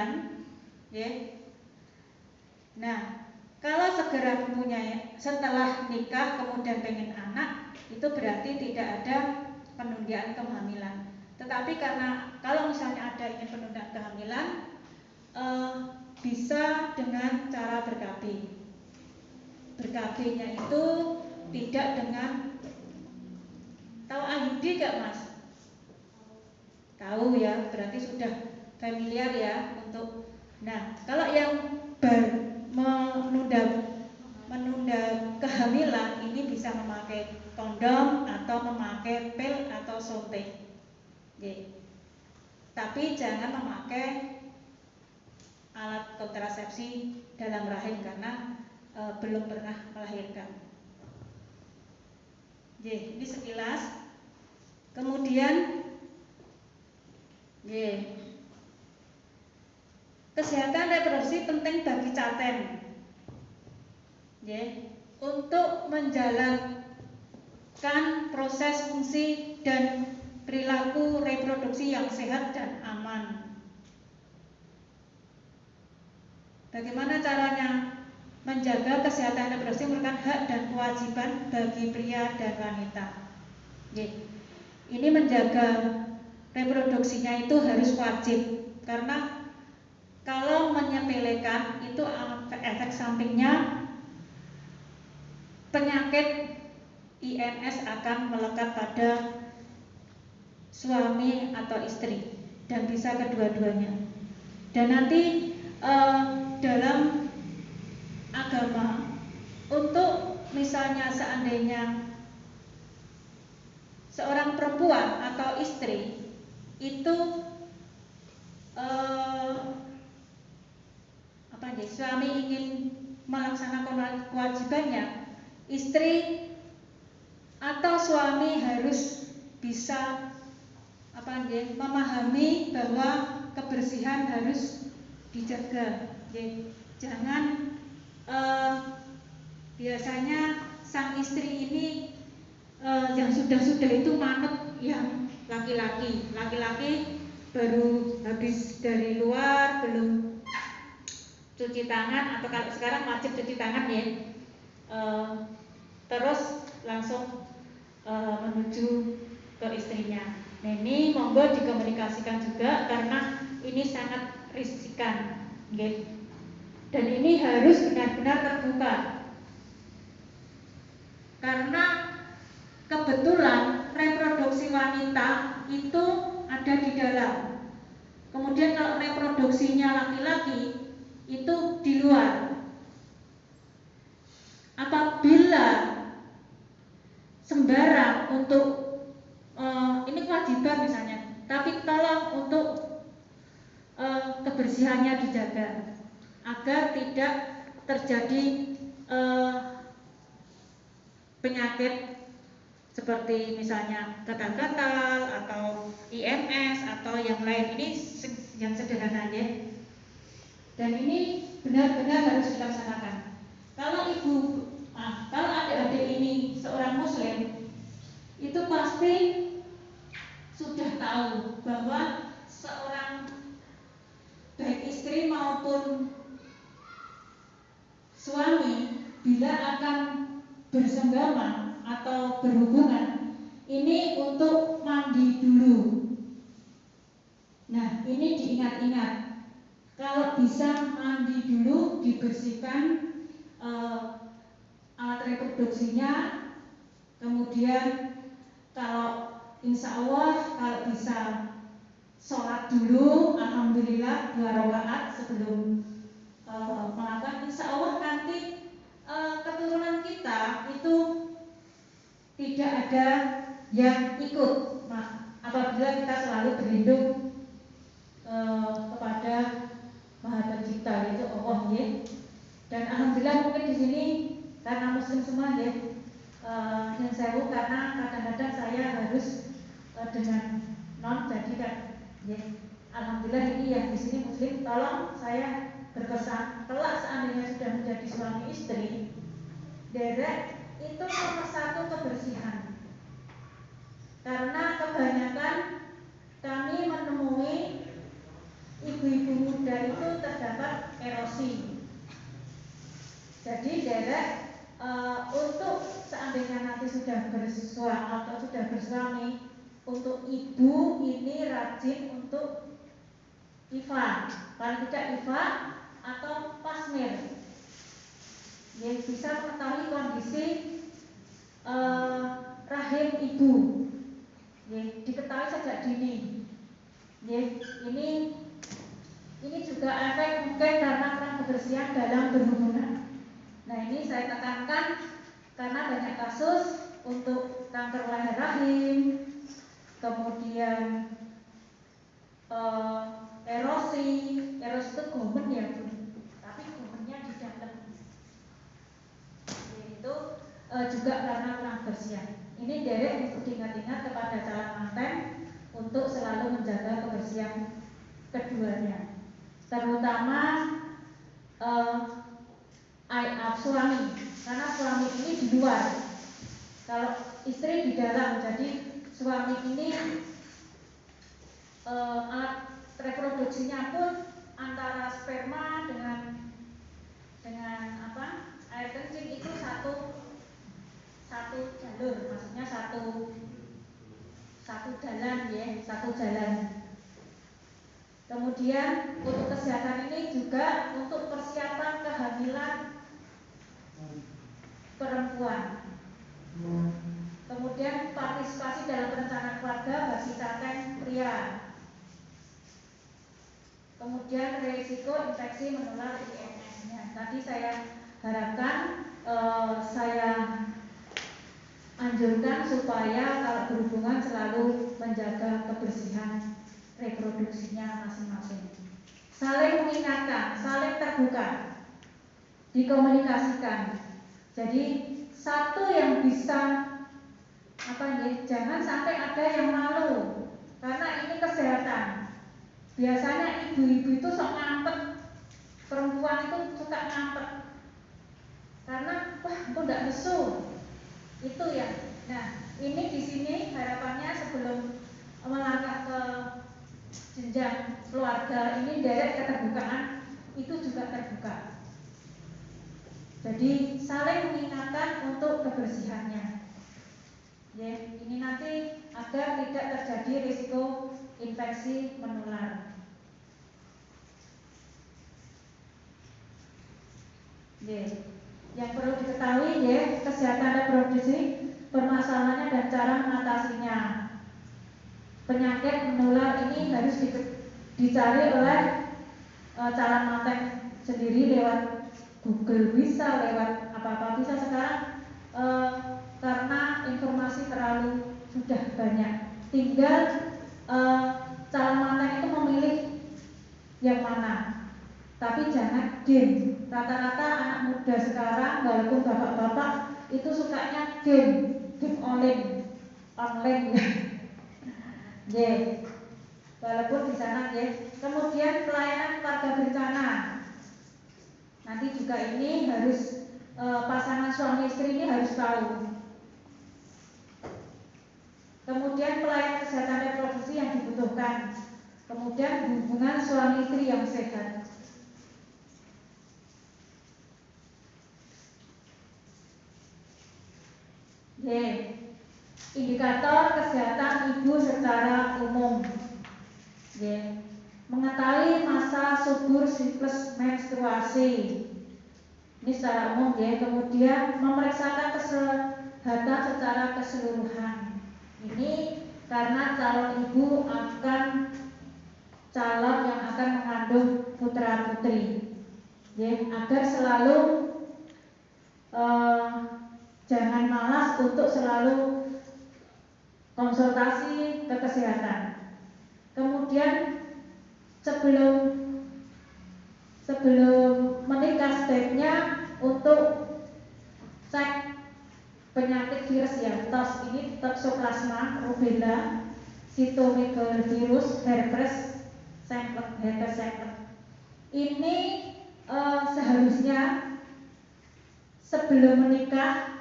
kehamilan, ya. Nah, kalau segera mempunyai setelah nikah kemudian pengen anak, itu berarti tidak ada penundaan kehamilan. Tetapi karena kalau misalnya ada ingin penundaan kehamilan, bisa dengan cara ber-KB. Ber-KB-nya itu tidak dengan, tahu IUD gak Mas? Tahu ya, berarti sudah familiar ya untuk. Nah, kalau yang menunda kehamilan ini bisa memakai kondom atau memakai pil atau suntik. Tapi jangan memakai alat kontrasepsi dalam rahim karena belum pernah melahirkan. Ini sekilas. Kemudian kesehatan reproduksi penting bagi caten. Untuk menjalankan proses fungsi dan perilaku reproduksi yang sehat dan aman. Bagaimana caranya menjaga kesehatan reproduksi merupakan hak dan kewajiban bagi pria dan wanita. Ini menjaga reproduksinya itu harus wajib, karena kalau menyepelekan itu efek sampingnya penyakit INS akan melekat pada suami atau istri dan bisa kedua-duanya. Dan nanti dalam agama, untuk misalnya seandainya seorang perempuan atau istri itu suami ingin melaksanakan kewajibannya, istri atau suami harus bisa memahami bahwa kebersihan harus dijaga. Jangan biasanya sang istri ini yang sudah itu manut yang laki-laki baru habis dari luar belum cuci tangan, atau kalau sekarang wajib cuci tangan ya, terus langsung menuju ke istrinya. Nah, ini monggo dikomunikasikan juga karena ini sangat riskan, dan ini harus benar-benar terbuka. Karena kebetulan reproduksi wanita itu ada di dalam. Kemudian kalau reproduksinya laki-laki itu di luar. Apabila sembarang untuk ini kewajiban misalnya, tapi tolong untuk kebersihannya dijaga agar tidak terjadi penyakit seperti misalnya gatal-gatal atau IMS atau yang lain. Ini yang sederhana aja. Dan ini benar-benar harus dilaksanakan. Kalau adik-adik ini seorang muslim, itu pasti sudah tahu bahwa seorang baik istri maupun suami bila akan bersenggama atau berhubungan ini untuk mandi dulu. Nah, ini diingat-ingat. Kalau bisa mandi dulu, dibersihkan alat reproduksinya, kemudian kalau insya Allah kalau bisa sholat dulu, alhamdulillah 2 rakaat sebelum melakukan, insya Allah nanti keturunan kita itu tidak ada yang ikut. Nah, apabila kita selalu berlindung kepada Maha Pencipta, yaitu Allah ya. Dan alhamdulillah mungkin di sini karena muslim semua ya, yang saya karena kadang-kadang saya harus dengan non jadi kan ya. Alhamdulillah ini yang di sini muslim. Tolong saya berpesan, kelak seandainya sudah menjadi suami istri, derek itu nomor 1 kebersihan. Karena kebanyakan kami menemui ibu-ibu muda muda itu terdapat erosi. Jadi derek untuk seandainya nanti sudah bersuami atau sudah bersuami, untuk ibu ini rajin untuk IVA, paling tidak IVA atau pasmir, yang bisa mengetahui kondisi rahim ibu, ya, diketahui sejak dini. Ya, ini juga efek mungkin karena kurang kebersihan dalam berhubungan. Nah, ini saya tekankan karena banyak kasus untuk kanker leher rahim, kemudian erosi itu gomen ya Bu, tapi gomennya di dalam, yaitu juga karena kurang kebersihan. Ini derek untuk diingat-ingat kepada calon manten untuk selalu menjaga kebersihan keduanya, terutama suami, karena suami ini di luar, kalau istri di dalam. Jadi suami ini alat reproduksinya pun antara sperma dengan air kencing itu satu jalur, maksudnya satu jalan ya, satu jalan. Kemudian untuk kesehatan ini juga untuk persiapan kehamilan perempuan. Kemudian partisipasi dalam perencanaan keluarga bagi caten pria. Kemudian risiko infeksi menular IMS-nya. Tadi saya harapkan saya anjurkan supaya kalau berhubungan selalu menjaga kebersihan reproduksinya masing-masing. Saling mengingatkan, saling terbuka, dikomunikasikan. Jadi satu yang bisa jangan sampai ada yang malu, karena ini kesehatan. Biasanya ibu-ibu itu sok ngampet, perempuan itu suka ngampet karena wah itu tidak nesu, itu ya. Nah, ini di sini harapannya sebelum melangkah ke jenjang keluarga ini derek keterbukaan itu juga terbuka. Jadi saling mengingatkan untuk kebersihannya. Ya, ini nanti agar tidak terjadi risiko infeksi menular. Ya, yang perlu diketahui ya, kesehatan reproduksi, permasalahannya dan cara mengatasinya. Penyakit menular ini harus dicari oleh calon manten sendiri lewat Google, bisa lewat apa-apa bisa sekarang, karena informasi terlalu sudah banyak. Tinggal calon manten itu memilih yang mana. Tapi jangan game. Rata-rata anak muda sekarang walaupun bapak-bapak itu sukanya game online ya. Yeah. Walaupun di sana ya. Kemudian pelayanan keluarga berencana. Nanti juga ini harus pasangan suami istri ini harus tahu. Kemudian pelayanan kesehatan reproduksi yang dibutuhkan. Kemudian hubungan suami istri yang sehat. Indikator kesehatan ibu secara umum. Mengetahui masa subur siklus menstruasi. Ini secara umum ya. Kemudian memeriksakan kesehatan secara keseluruhan. Ini karena calon ibu akan calon yang akan mengandung putra putri. Agar selalu jangan malas untuk selalu konsultasi ke kesehatan. Kemudian sebelum menikah stepnya untuk cek penyakit virus ya, tos ini toxoplasma, rubella, cytomegalovirus, herpes simplex. Ini seharusnya sebelum menikah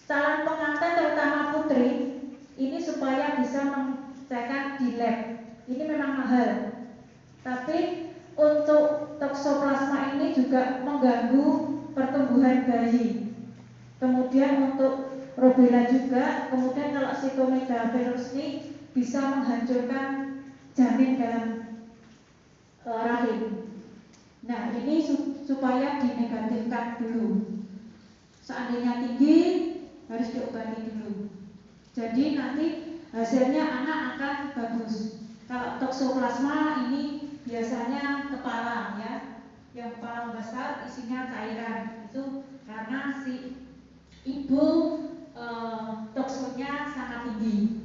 calon pengantin terutama putri ini supaya bisa mengecekkan di lab ini memang mahal. Tapi untuk toksoplasma ini juga mengganggu pertumbuhan bayi. Kemudian untuk rubella juga. Kemudian kalau cytomegalovirus ini bisa menghancurkan janin dalam rahim. Nah, ini supaya dinegatifkan dulu. Seandainya tinggi harus diobati dulu. Jadi nanti hasilnya anak akan bagus. Kalau toksoplasma ini biasanya kepala ya, yang kepala besar isinya cairan. Itu karena si ibu toksonya sangat tinggi.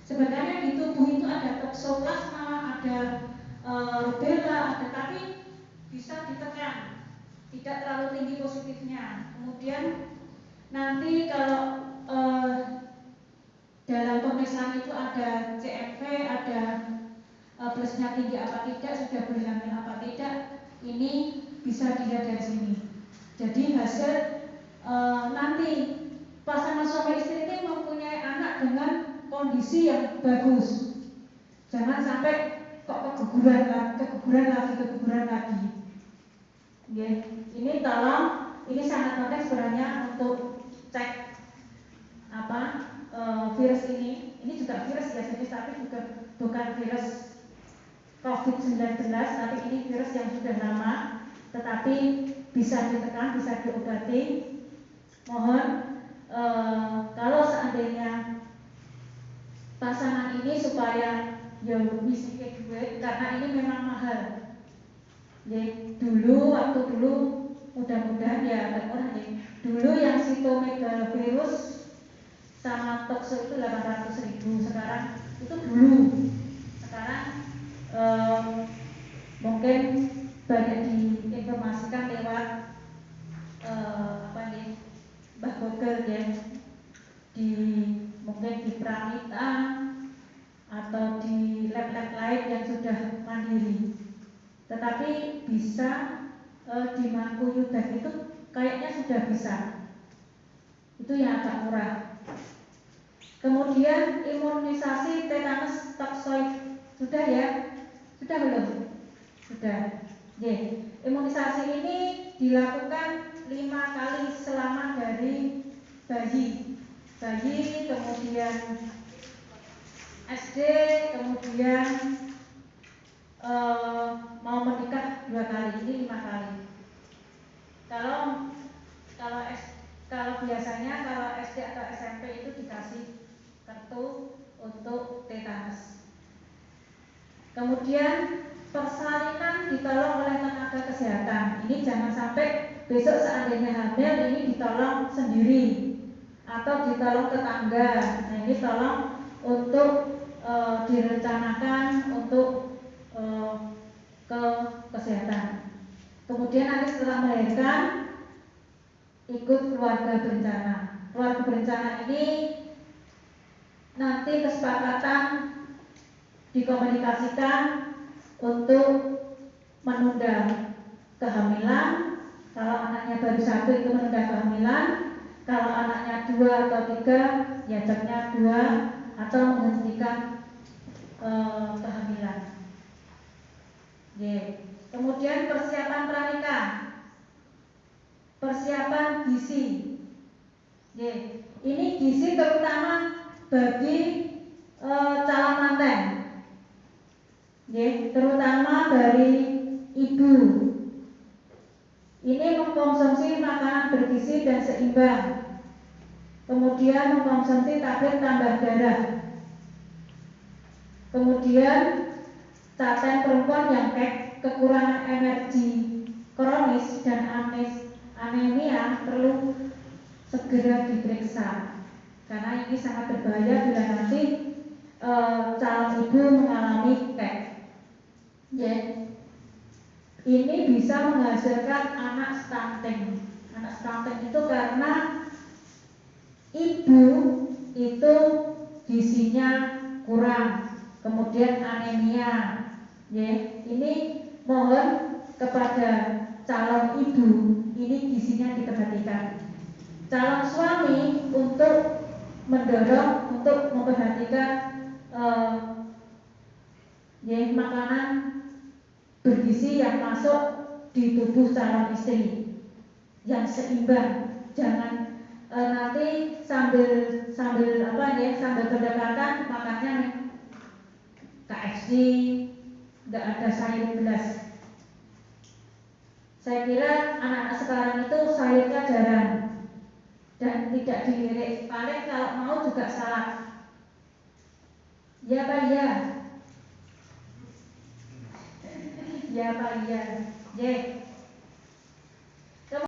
Sebenarnya di tubuh itu ada toksoplasma, ada rubella, ada, tapi bisa ditekan, tidak terlalu tinggi positifnya. Kemudian nanti kalau dalam pemeriksaan itu ada CMV, ada plusnya tinggi apa tidak, sudah berhamil apa tidak, ini bisa dilihat dari sini. Jadi hasil nanti pasangan suami istri ini mempunyai anak dengan kondisi yang bagus. Jangan sampai kok keguguran lagi. Ya, ini tolong, ini sangat penting sebenarnya untuk cek virus ini. Ini juga virus ya, tapi bukan virus COVID-19, tapi ini virus yang sudah lama, tetapi bisa ditekan, bisa diobati. Mohon kalau seandainya pasangan ini supaya ya bisa duit, karena ini memang mahal. Jadi waktu dulu mudah-mudahan ya agak murah ya. Dulu yang cytomegalovirus sama tokso itu 800.000, sekarang itu dulu. Sekarang mungkin banyak diinformasikan lewat Mbah Google ya, mungkin di Pramita atau di lab-lab lain yang sudah mandiri. Tetapi bisa di Mangkuyudan itu kayaknya sudah bisa. Itu yang agak murah. Kemudian imunisasi tetanus toksoid sudah ya? Sudah belum? Sudah. Imunisasi ini dilakukan 5 kali selama dari bayi, kemudian SD, kemudian mau menikah 2 kali, ini 5 kali. Kalau biasanya kalau SD atau SMP itu dikasih kartu untuk tetanus. Kemudian persalinan ditolong oleh tenaga kesehatan. Ini jangan sampai besok seandainya hamil ini ditolong sendiri atau ditolong tetangga. Nah, ini tolong untuk direncanakan untuk ke kesehatan. Kemudian nanti setelah melahirkan ikut keluarga berencana. Keluarga berencana ini nanti kesepakatan dikomunikasikan untuk menunda kehamilan. Kalau anaknya baru 1 itu menunda kehamilan. Kalau anaknya 2 atau 3 ya ceknya 2 atau menghentikan kehamilan. Kemudian persiapan pranikah, persiapan gizi. Ini gizi terutama bagi calon manten. Terutama dari ibu. Ini mengkonsumsi makanan bergizi dan seimbang. Kemudian mengkonsumsi tablet tambah darah. Kemudian caten perempuan yang kekurangan energi kronis dan anemia perlu segera diperiksa, karena ini sangat berbahaya bila nanti calon ibu mengalami KEK. Ini bisa menghasilkan anak stunting. Anak stunting itu karena ibu itu gizinya kurang, kemudian anemia. Ini mohon kepada calon ibu ini gizinya diperhatikan. Calon suami untuk mendorong untuk memperhatikan ya, makanan bergizi yang masuk di tubuh calon istri yang seimbang. Jangan nanti sambil berdekatan makannya nih KFC, nggak ada sayur belas. Saya kira anak-anak sekarang itu sayurnya jarang dan tidak dilirik. Paling kalau mau juga salad. Ya Pak, ya. Ya Pak, ya.